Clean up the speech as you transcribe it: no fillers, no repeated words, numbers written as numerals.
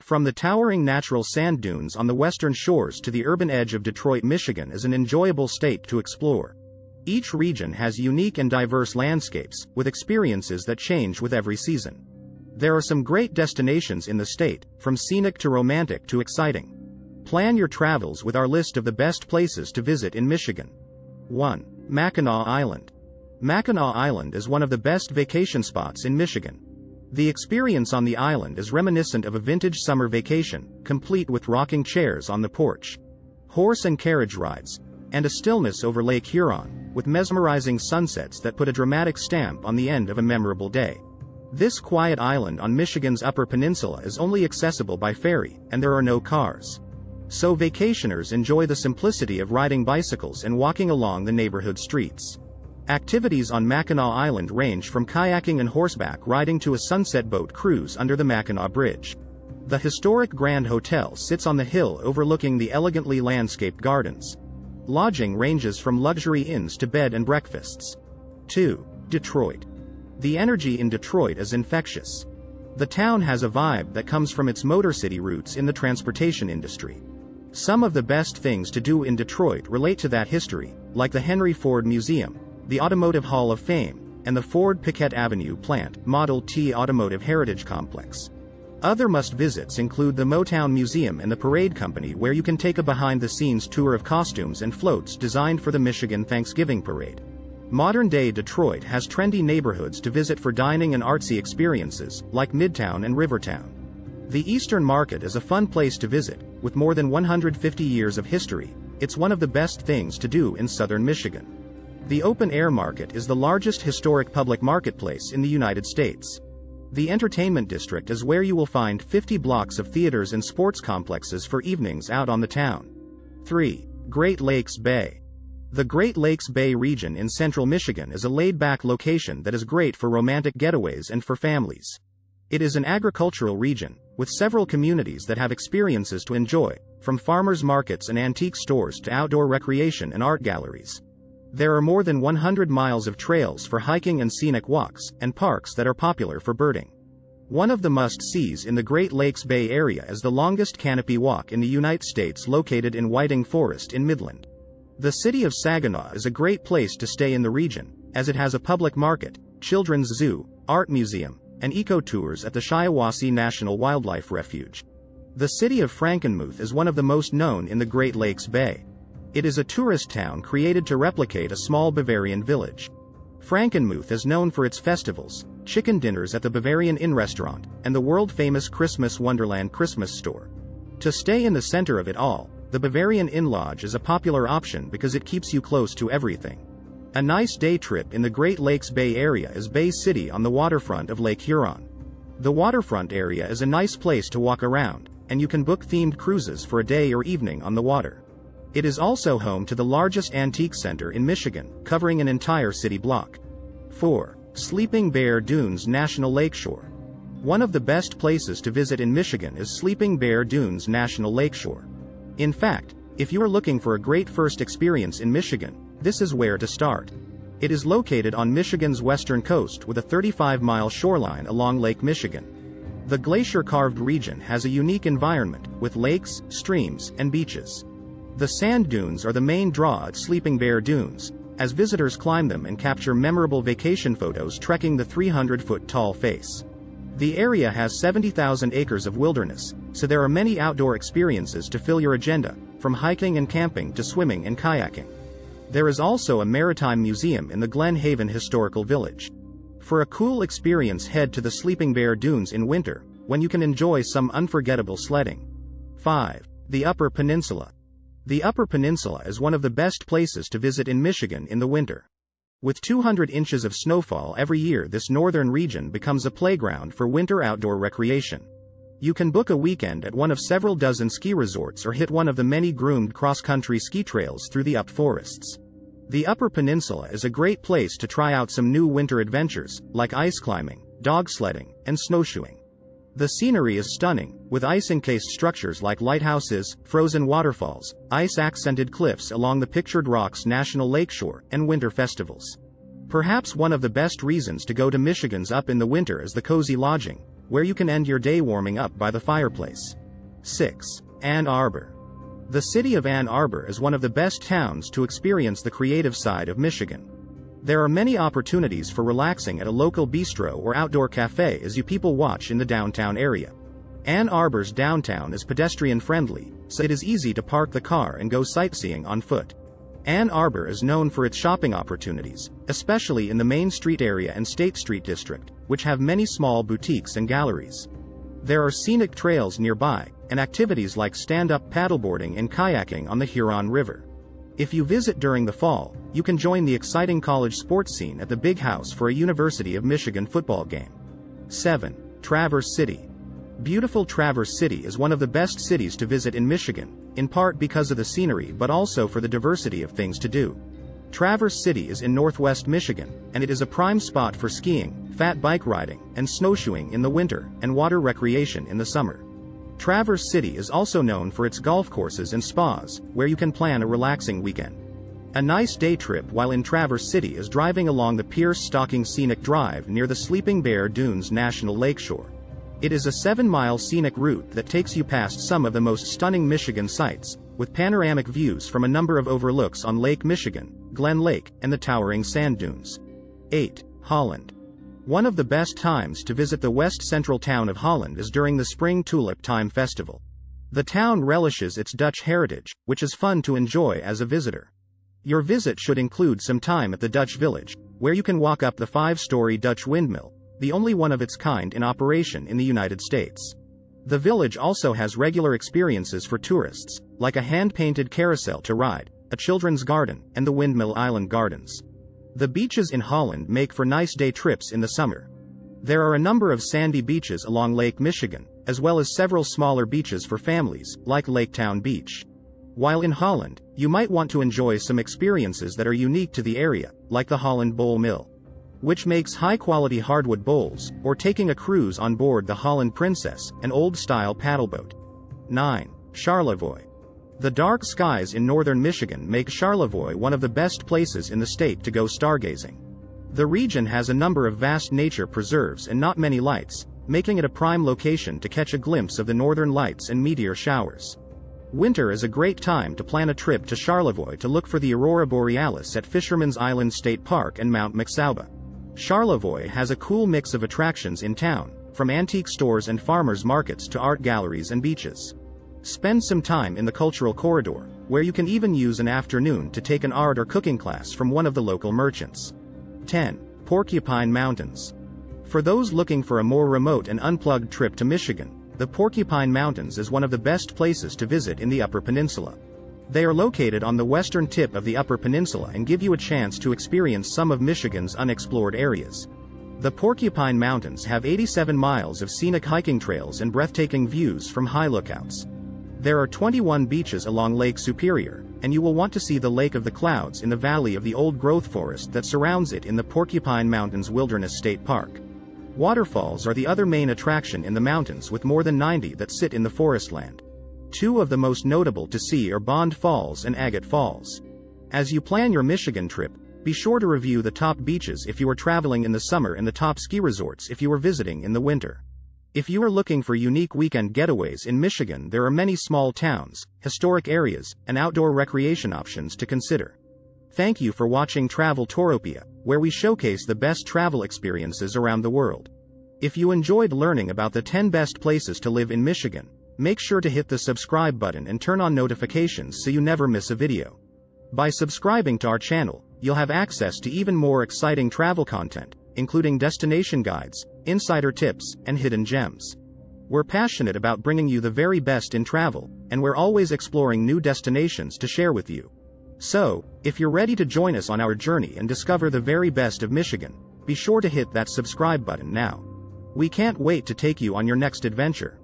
From the towering natural sand dunes on the western shores to the urban edge of Detroit, Michigan is an enjoyable state to explore. Each region has unique and diverse landscapes, with experiences that change with every season. There are some great destinations in the state, from scenic to romantic to exciting. Plan your travels with our list of the best places to visit in Michigan. 1. Mackinac Island. Mackinac Island is one of the best vacation spots in Michigan. The experience on the island is reminiscent of a vintage summer vacation, complete with rocking chairs on the porch, horse and carriage rides, and a stillness over Lake Huron, with mesmerizing sunsets that put a dramatic stamp on the end of a memorable day. This quiet island on Michigan's Upper Peninsula is only accessible by ferry, and there are no cars. So vacationers enjoy the simplicity of riding bicycles and walking along the neighborhood streets. Activities on Mackinac Island range from kayaking and horseback riding to a sunset boat cruise under the Mackinac Bridge. The historic Grand Hotel sits on the hill overlooking the elegantly landscaped gardens. Lodging ranges from luxury inns to bed and breakfasts. 2. Detroit. The energy in Detroit is infectious. The town has a vibe that comes from its Motor City roots in the transportation industry. Some of the best things to do in Detroit relate to that history, like the Henry Ford Museum, the Automotive Hall of Fame, and the Ford Piquette Avenue Plant, Model T Automotive Heritage Complex. Other must-visits include the Motown Museum and the Parade Company, where you can take a behind-the-scenes tour of costumes and floats designed for the Michigan Thanksgiving Parade. Modern-day Detroit has trendy neighborhoods to visit for dining and artsy experiences, like Midtown and Rivertown. The Eastern Market is a fun place to visit, with more than 150 years of history. It's one of the best things to do in southern Michigan. The Open Air Market is the largest historic public marketplace in the United States. The Entertainment District is where you will find 50 blocks of theaters and sports complexes for evenings out on the town. 3. Great Lakes Bay. The Great Lakes Bay region in central Michigan is a laid-back location that is great for romantic getaways and for families. It is an agricultural region, with several communities that have experiences to enjoy, from farmers markets and antique stores to outdoor recreation and art galleries. There are more than 100 miles of trails for hiking and scenic walks, and parks that are popular for birding. One of the must-sees in the Great Lakes Bay area is the longest canopy walk in the United States, located in Whiting Forest in Midland. The city of Saginaw is a great place to stay in the region, as it has a public market, children's zoo, art museum, and eco-tours at the Shiawassee National Wildlife Refuge. The city of Frankenmuth is one of the most known in the Great Lakes Bay. It is a tourist town created to replicate a small Bavarian village. Frankenmuth is known for its festivals, chicken dinners at the Bavarian Inn restaurant, and the world-famous Christmas Wonderland Christmas store. To stay in the center of it all, the Bavarian Inn Lodge is a popular option because it keeps you close to everything. A nice day trip in the Great Lakes Bay area is Bay City on the waterfront of Lake Huron. The waterfront area is a nice place to walk around, and you can book themed cruises for a day or evening on the water. It is also home to the largest antique center in Michigan, covering an entire city block. 4. Sleeping Bear Dunes National Lakeshore. One of the best places to visit in Michigan is Sleeping Bear Dunes National Lakeshore. In fact, if you are looking for a great first experience in Michigan, this is where to start. It is located on Michigan's western coast with a 35-mile shoreline along Lake Michigan. The glacier-carved region has a unique environment, with lakes, streams, and beaches. The sand dunes are the main draw at Sleeping Bear Dunes, as visitors climb them and capture memorable vacation photos trekking the 300-foot-tall face. The area has 70,000 acres of wilderness, so there are many outdoor experiences to fill your agenda, from hiking and camping to swimming and kayaking. There is also a maritime museum in the Glen Haven Historical Village. For a cool experience, head to the Sleeping Bear Dunes in winter, when you can enjoy some unforgettable sledding. 5. The Upper Peninsula. The Upper Peninsula is one of the best places to visit in Michigan in the winter. With 200 inches of snowfall every year, this northern region becomes a playground for winter outdoor recreation. You can book a weekend at one of several dozen ski resorts or hit one of the many groomed cross-country ski trails through the up forests. The Upper Peninsula is a great place to try out some new winter adventures, like ice climbing, dog sledding, and snowshoeing. The scenery is stunning, with ice-encased structures like lighthouses, frozen waterfalls, ice-accented cliffs along the Pictured Rocks National Lakeshore, and winter festivals. Perhaps one of the best reasons to go to Michigan's Up in the winter is the cozy lodging, where you can end your day warming up by the fireplace. 6. Ann Arbor. The city of Ann Arbor is one of the best towns to experience the creative side of Michigan. There are many opportunities for relaxing at a local bistro or outdoor cafe as you people watch in the downtown area. Ann Arbor's downtown is pedestrian-friendly, so it is easy to park the car and go sightseeing on foot. Ann Arbor is known for its shopping opportunities, especially in the Main Street area and State Street district, which have many small boutiques and galleries. There are scenic trails nearby, and activities like stand-up paddleboarding and kayaking on the Huron River. If you visit during the fall, you can join the exciting college sports scene at the Big House for a University of Michigan football game. 7. Traverse City. Beautiful Traverse City is one of the best cities to visit in Michigan, in part because of the scenery but also for the diversity of things to do. Traverse City is in northwest Michigan, and it is a prime spot for skiing, fat bike riding, and snowshoeing in the winter, and water recreation in the summer. Traverse City is also known for its golf courses and spas, where you can plan a relaxing weekend. A nice day trip while in Traverse City is driving along the Pierce-Stocking Scenic Drive near the Sleeping Bear Dunes National Lakeshore. It is a 7-mile scenic route that takes you past some of the most stunning Michigan sights, with panoramic views from a number of overlooks on Lake Michigan, Glen Lake, and the towering sand dunes. 8. Holland. One of the best times to visit the west-central town of Holland is during the Spring Tulip Time Festival. The town relishes its Dutch heritage, which is fun to enjoy as a visitor. Your visit should include some time at the Dutch Village, where you can walk up the 5-story Dutch windmill, the only one of its kind in operation in the United States. The village also has regular experiences for tourists, like a hand-painted carousel to ride, a children's garden, and the Windmill Island Gardens. The beaches in Holland make for nice day trips in the summer. There are a number of sandy beaches along Lake Michigan, as well as several smaller beaches for families, like Laketown Beach. While in Holland, you might want to enjoy some experiences that are unique to the area, like the Holland Bowl Mill, which makes high-quality hardwood bowls, or taking a cruise on board the Holland Princess, an old-style paddleboat. 9. Charlevoix. The dark skies in northern Michigan make Charlevoix one of the best places in the state to go stargazing. The region has a number of vast nature preserves and not many lights, making it a prime location to catch a glimpse of the northern lights and meteor showers. Winter is a great time to plan a trip to Charlevoix to look for the aurora borealis at Fisherman's Island State Park and Mount McSauba. Charlevoix has a cool mix of attractions in town, from antique stores and farmers markets to art galleries and beaches. Spend some time in the cultural corridor, where you can even use an afternoon to take an art or cooking class from one of the local merchants. 10. Porcupine Mountains. For those looking for a more remote and unplugged trip to Michigan, the Porcupine Mountains is one of the best places to visit in the Upper Peninsula. They are located on the western tip of the Upper Peninsula and give you a chance to experience some of Michigan's unexplored areas. The Porcupine Mountains have 87 miles of scenic hiking trails and breathtaking views from high lookouts. There are 21 beaches along Lake Superior, and you will want to see the Lake of the Clouds in the valley of the old growth forest that surrounds it in the Porcupine Mountains Wilderness State Park. Waterfalls are the other main attraction in the mountains, with more than 90 that sit in the forestland. Two of the most notable to see are Bond Falls and Agate Falls. As you plan your Michigan trip, be sure to review the top beaches if you are traveling in the summer and the top ski resorts if you are visiting in the winter. If you are looking for unique weekend getaways in Michigan, there are many small towns, historic areas, and outdoor recreation options to consider. Thank you for watching Travel Touropia, where we showcase the best travel experiences around the world. If you enjoyed learning about the 10 best places to live in Michigan, make sure to hit the subscribe button and turn on notifications so you never miss a video. By subscribing to our channel, you'll have access to even more exciting travel content, including destination guides, insider tips, and hidden gems. We're passionate about bringing you the very best in travel, and we're always exploring new destinations to share with you. So, if you're ready to join us on our journey and discover the very best of Michigan, be sure to hit that subscribe button now. We can't wait to take you on your next adventure.